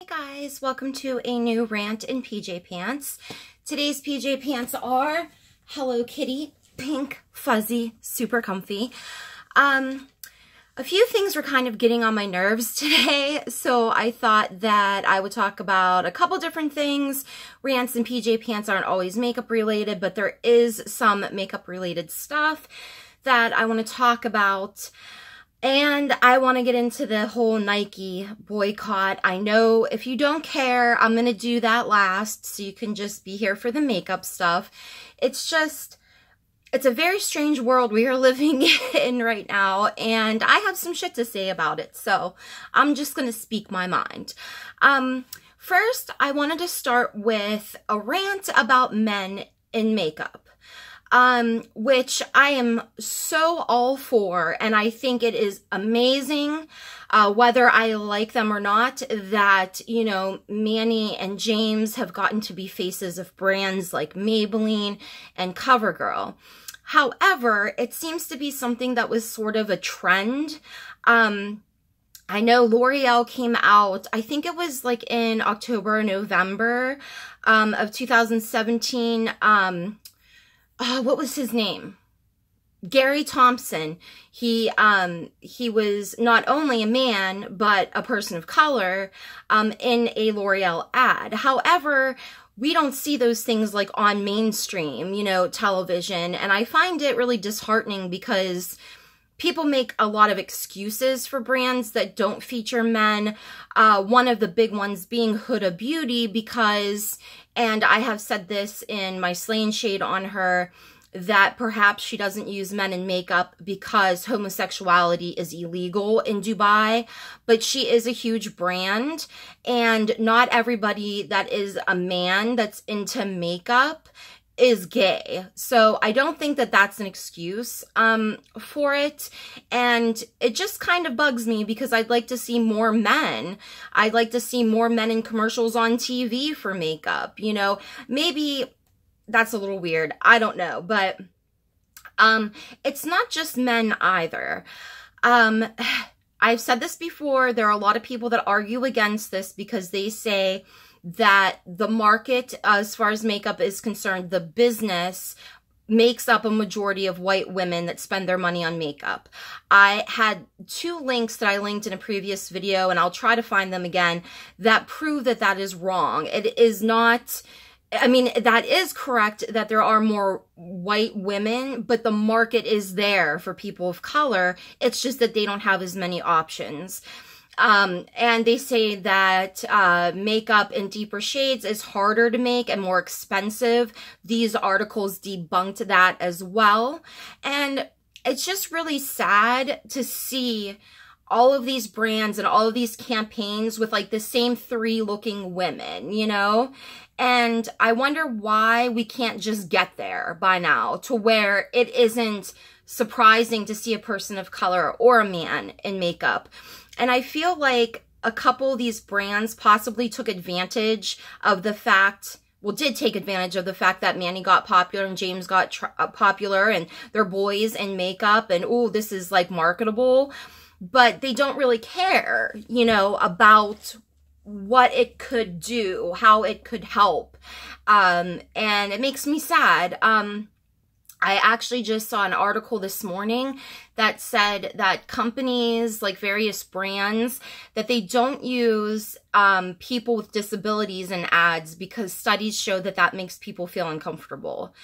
Hey guys, welcome to a new rant in PJ Pants. Today's PJ Pants are Hello Kitty, pink, fuzzy, super comfy. A few things were kind of getting on my nerves today, so I thought that I would talk about a couple different things. Rants and PJ Pants aren't always makeup related, but there is some makeup related stuff that I want to talk about. And I want to get into the whole Nike boycott. I know if you don't care, I'm going to do that last, so you can just be here for the makeup stuff. It's a very strange world we are living in right now, and I have some shit to say about it, so I'm just going to speak my mind. First, I wanted to start with a rant about men in makeup. Which I am so all for, and I think it is amazing, whether I like them or not, that, you know, Manny and James have gotten to be faces of brands like Maybelline and CoverGirl. However, it seems to be something that was sort of a trend. I know L'Oreal came out, I think it was like in October or November, of 2017, what was his name? Gary Thompson. He was not only a man, but a person of color, in a L'Oreal ad. However, we don't see those things like on mainstream, you know, television. And I find it really disheartening because people make a lot of excuses for brands that don't feature men. One of the big ones being Huda Beauty because, and I have said this in my slaying shade on her, that perhaps she doesn't use men in makeup because homosexuality is illegal in Dubai, but she is a huge brand, and not everybody that is a man that's into makeup is gay. So I don't think that that's an excuse for it, and it just kind of bugs me because I'd like to see more men. I'd like to see more men in commercials on TV for makeup, you know. Maybe that's a little weird, I don't know, but it's not just men either. I've said this before, there are a lot of people that argue against this because they say that the market, as far as makeup is concerned, the business makes up a majority of white women that spend their money on makeup. I had two links that I linked in a previous video, and I'll try to find them again, that prove that that is wrong. It is not, I mean, that is correct that there are more white women, but the market is there for people of color. It's just that they don't have as many options. And they say that makeup in deeper shades is harder to make and more expensive. These articles debunked that as well. And it's just really sad to see all of these brands and all of these campaigns with like the same three looking women, you know? And I wonder why we can't just get there by now to where it isn't surprising to see a person of color or a man in makeup. And I feel like a couple of these brands possibly took advantage of the fact, well, did take advantage of the fact that Manny got popular and James got popular and they're boys in makeup and, oh, this is like marketable. But they don't really care, you know, about what it could do, how it could help. And it makes me sad. I actually just saw an article this morning that said that companies, like various brands, that they don't use people with disabilities in ads because studies show that that makes people feel uncomfortable.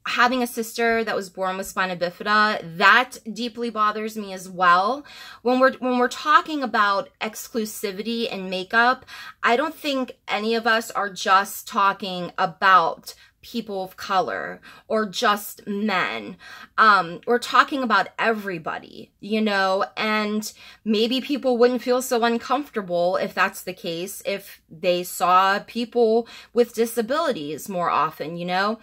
Having a sister that was born with spina bifida, that deeply bothers me as well. When we're talking about exclusivity in makeup, I don't think any of us are just talking about people of color or just men. We're talking about everybody, you know, and maybe people wouldn't feel so uncomfortable if that's the case, if they saw people with disabilities more often, you know.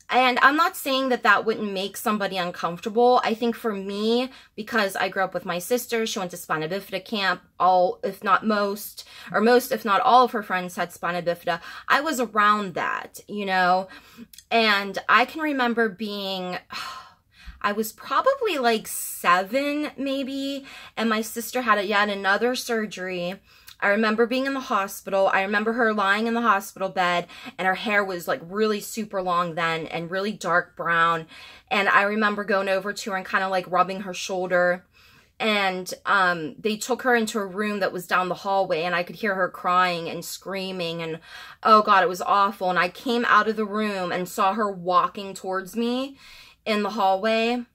And I'm not saying that that wouldn't make somebody uncomfortable. I think for me, because I grew up with my sister, she went to spina bifida camp, all, if not most, or most, if not all of her friends had spina bifida. I was around that, you know, and I can remember being, I was probably like 7 maybe, and my sister had yet another surgery. I remember being in the hospital. I remember her lying in the hospital bed, and her hair was like really super long then and really dark brown. And I remember going over to her and kind of like rubbing her shoulder. And they took her into a room that was down the hallway, and I could hear her crying and screaming, and oh God, it was awful. And I came out of the room and saw her walking towards me in the hallway.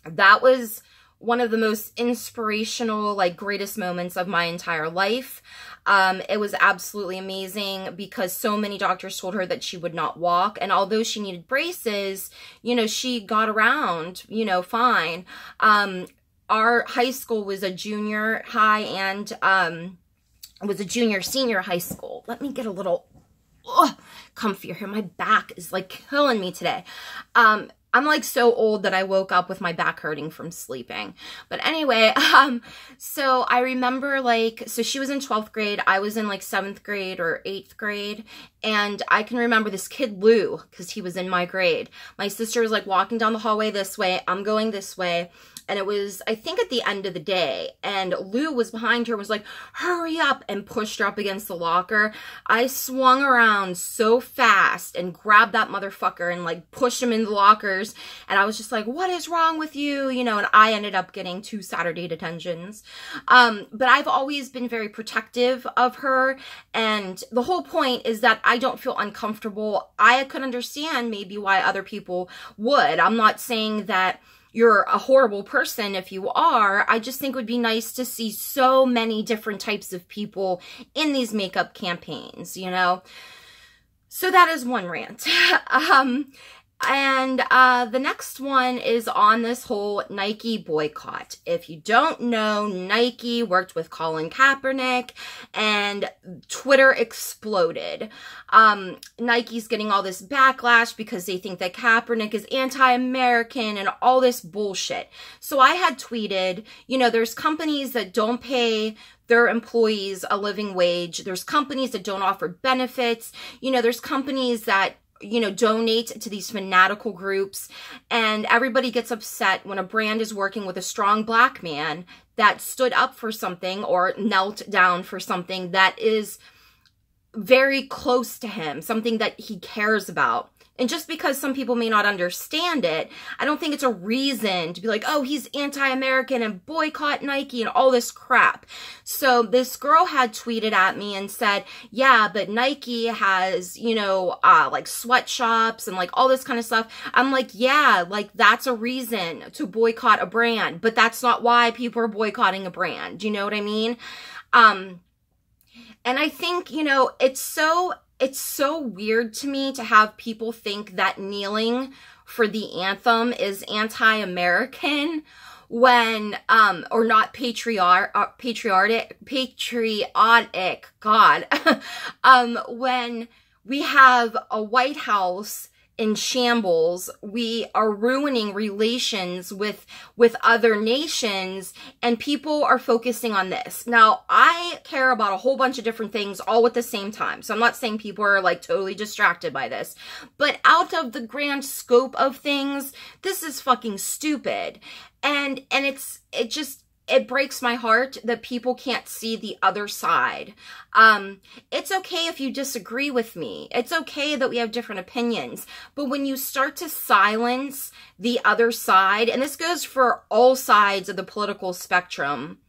That was one of the most inspirational, like, greatest moments of my entire life. It was absolutely amazing because so many doctors told her that she would not walk. And although she needed braces, you know, she got around, you know, fine. Our high school was a junior high and it was a junior senior high school. Let me get a little comfier here. My back is like killing me today. I'm like so old that I woke up with my back hurting from sleeping. But anyway, so I remember like, so she was in 12th grade. I was in like 7th grade or 8th grade. And I can remember this kid, Lou, because he was in my grade. My sister was like walking down the hallway this way. I'm going this way. And it was, I think, at the end of the day. And Lou was behind her, was like, hurry up, and pushed her up against the locker. I swung around so fast and grabbed that motherfucker and like pushed him in the lockers. And I was just like, what is wrong with you? You know, and I ended up getting 2 Saturday detentions. But I've always been very protective of her. And the whole point is that I don't feel uncomfortable. I could understand maybe why other people would. I'm not saying that you're a horrible person if you are. I just think it would be nice to see so many different types of people in these makeup campaigns, you know? So that is one rant. And the next one is on this whole Nike boycott. If you don't know, Nike worked with Colin Kaepernick and Twitter exploded. Nike's getting all this backlash because they think that Kaepernick is anti-American and all this bullshit. So I had tweeted, you know, there's companies that don't pay their employees a living wage. There's companies that don't offer benefits. You know, there's companies that, you know, donate to these fanatical groups, and everybody gets upset when a brand is working with a strong black man that stood up for something or knelt down for something that is very close to him, something that he cares about. And just because some people may not understand it, I don't think it's a reason to be like, oh, he's anti-American and boycott Nike and all this crap. So this girl had tweeted at me and said, yeah, but Nike has, you know, like sweatshops and like all this kind of stuff. I'm like, yeah, like that's a reason to boycott a brand, but that's not why people are boycotting a brand. Do you know what I mean? And I think, you know, it's so weird to me to have people think that kneeling for the anthem is anti-American when, or not patriotic, God, when we have a White House in shambles, we are ruining relations with other nations, and people are focusing on this. Now, I care about a whole bunch of different things all at the same time, so I'm not saying people are like totally distracted by this, but out of the grand scope of things, this is fucking stupid. And it breaks my heart that people can't see the other side. It's okay if you disagree with me. It's okay that we have different opinions. But when you start to silence the other side, and this goes for all sides of the political spectrum,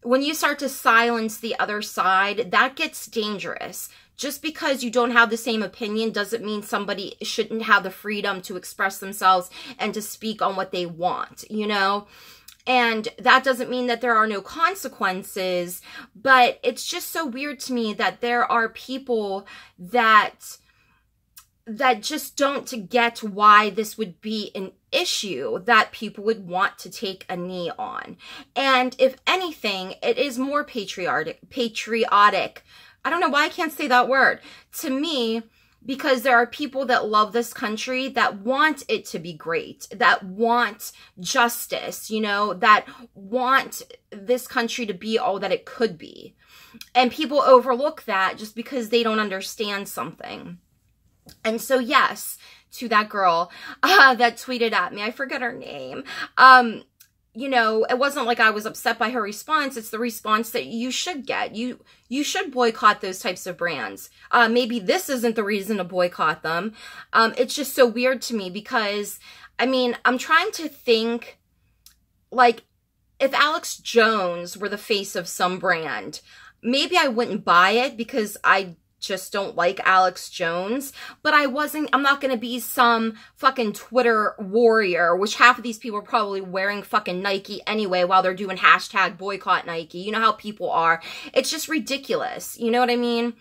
when you start to silence the other side, that gets dangerous. Just because you don't have the same opinion doesn't mean somebody shouldn't have the freedom to express themselves and to speak on what they want, you know? And that doesn't mean that there are no consequences, but it's just so weird to me that there are people that just don't get why this would be an issue that people would want to take a knee on. And if anything, it is more patriotic. I don't know why I can't say that word. To me, because there are people that love this country, that want it to be great, that want justice, you know, that want this country to be all that it could be. And people overlook that just because they don't understand something. And so, yes, to that girl that tweeted at me, I forget her name, you know, it wasn't like I was upset by her response. It's the response that you should get. You should boycott those types of brands. Maybe this isn't the reason to boycott them. It's just so weird to me because, I mean, I'm trying to think, like, if Alex Jones were the face of some brand, maybe I wouldn't buy it because I just don't like Alex Jones, but I'm not going to be some fucking Twitter warrior, which half of these people are probably wearing fucking Nike anyway while they're doing hashtag boycott Nike. You know how people are. It's just ridiculous. You know what I mean?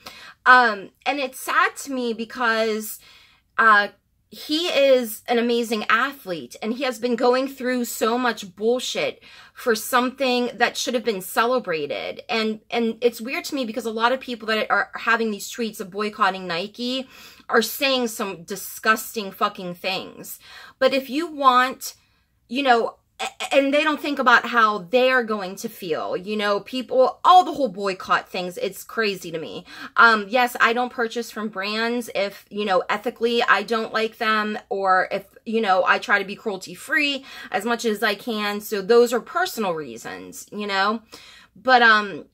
And it's sad to me because, he is an amazing athlete and he has been going through so much bullshit for something that should have been celebrated. And it's weird to me because a lot of people that are having these tweets of boycotting Nike are saying some disgusting fucking things. But if you want, you know, and they don't think about how they're going to feel, you know, people, all the whole boycott things, it's crazy to me. Yes, I don't purchase from brands if, you know, ethically I don't like them, or if, you know, I try to be cruelty free as much as I can. So those are personal reasons, you know, but,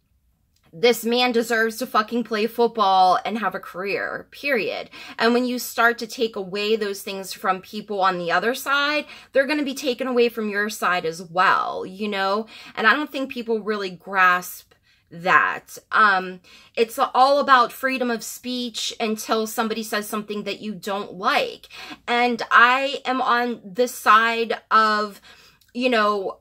this man deserves to fucking play football and have a career, period. And when you start to take away those things from people on the other side, they're going to be taken away from your side as well, you know? And I don't think people really grasp that. It's all about freedom of speech until somebody says something that you don't like. And I am on this side of, you know,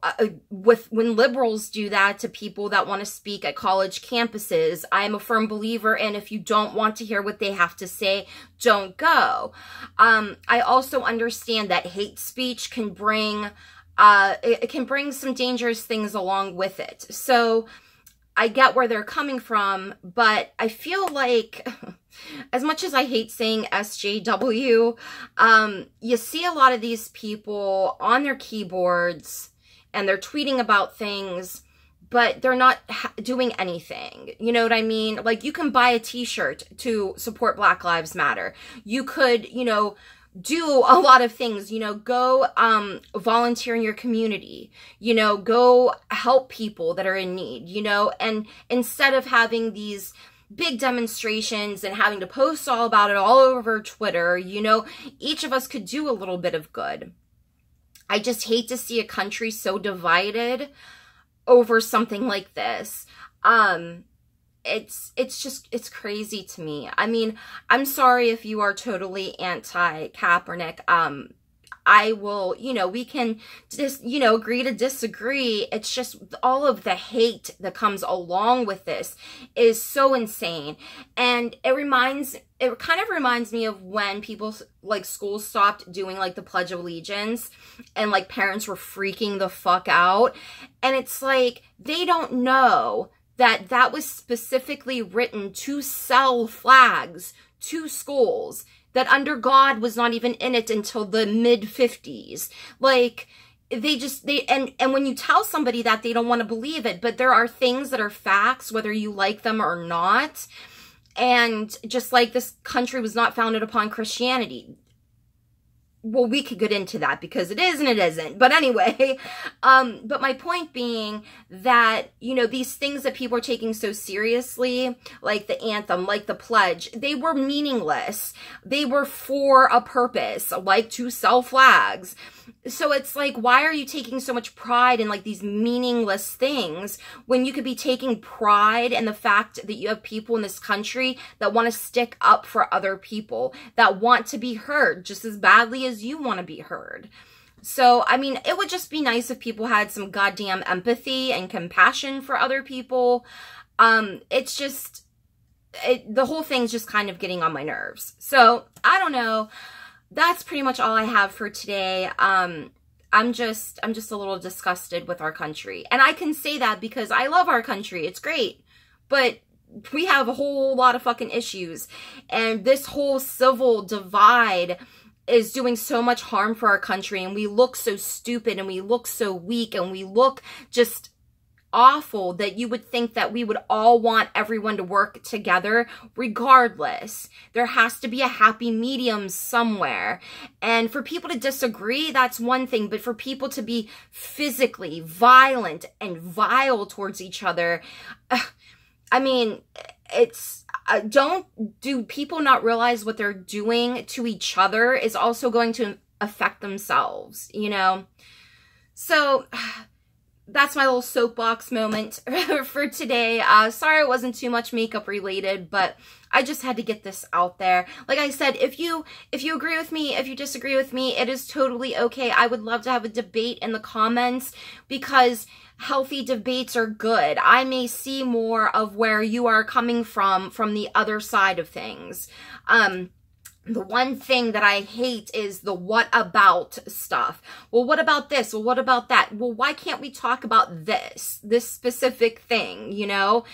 when liberals do that to people that want to speak at college campuses, I am a firm believer in if you don't want to hear what they have to say, don't go. I also understand that hate speech can bring, it can bring some dangerous things along with it. So I get where they're coming from, but I feel like, as much as I hate saying SJW, you see a lot of these people on their keyboards and they're tweeting about things, but they're not doing anything. You know what I mean? Like, you can buy a t-shirt to support Black Lives Matter. You could, you know, do a lot of things, you know, go volunteer in your community, you know, go help people that are in need, you know, and instead of having these big demonstrations and having to post all about it all over Twitter, you know, each of us could do a little bit of good. I just hate to see a country so divided over something like this. It's crazy to me. I mean, I'm sorry if you are totally anti-Kaepernick. I will, you know, we can just, you know, agree to disagree. It's just all of the hate that comes along with this is so insane. And it kind of reminds me of when people, like, schools stopped doing, like, the Pledge of Allegiance and, like, parents were freaking the fuck out. And it's like, they don't know that that was specifically written to sell flags to schools, that under God was not even in it until the mid-50s. Like, and when you tell somebody that, they don't want to believe it, but there are things that are facts, whether you like them or not. And just like this country was not founded upon Christianity. Well, we could get into that because it is and it isn't. But anyway, but my point being that, you know, these things that people are taking so seriously, like the anthem, like the pledge, they were meaningless. They were for a purpose, like to sell flags. So it's like, why are you taking so much pride in, like, these meaningless things when you could be taking pride in the fact that you have people in this country that want to stick up for other people, that want to be heard just as badly as you want to be heard. So, I mean, it would just be nice if people had some goddamn empathy and compassion for other people. It's just, the whole thing's just kind of getting on my nerves. So, I don't know. That's pretty much all I have for today. I'm just a little disgusted with our country. And I can say that because I love our country. It's great. But we have a whole lot of fucking issues. And this whole civil divide is doing so much harm for our country. And we look so stupid and we look so weak and we look just awful that you would think that we would all want everyone to work together. Regardless, there has to be a happy medium somewhere. And for people to disagree, that's one thing, but for people to be physically violent and vile towards each other, I mean, it's, do people not realize what they're doing to each other is also going to affect themselves, you know? So that's my little soapbox moment for today. Sorry it wasn't too much makeup related, but I just had to get this out there. Like I said, if you agree with me, if you disagree with me, it is totally okay. I would love to have a debate in the comments because healthy debates are good. I may see more of where you are coming from the other side of things. The one thing that I hate is the what about stuff. Well, what about this? Well, what about that? Well, why can't we talk about this specific thing, you know?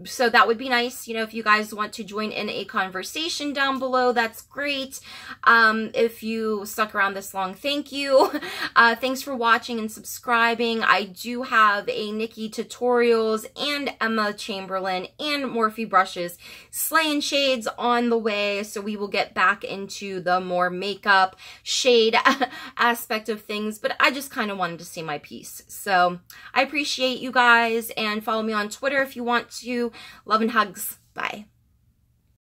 So that would be nice, you know, if you guys want to join in a conversation down below, that's great. If you stuck around this long, thank you. Thanks for watching and subscribing. I do have a Nikki Tutorials and Emma Chamberlain and Morphe brushes, slaying shades on the way. So we will get back into the more makeup shade aspect of things, but I just kind of wanted to say my piece. So I appreciate you guys, and follow me on Twitter if you want to. Love and hugs. Bye.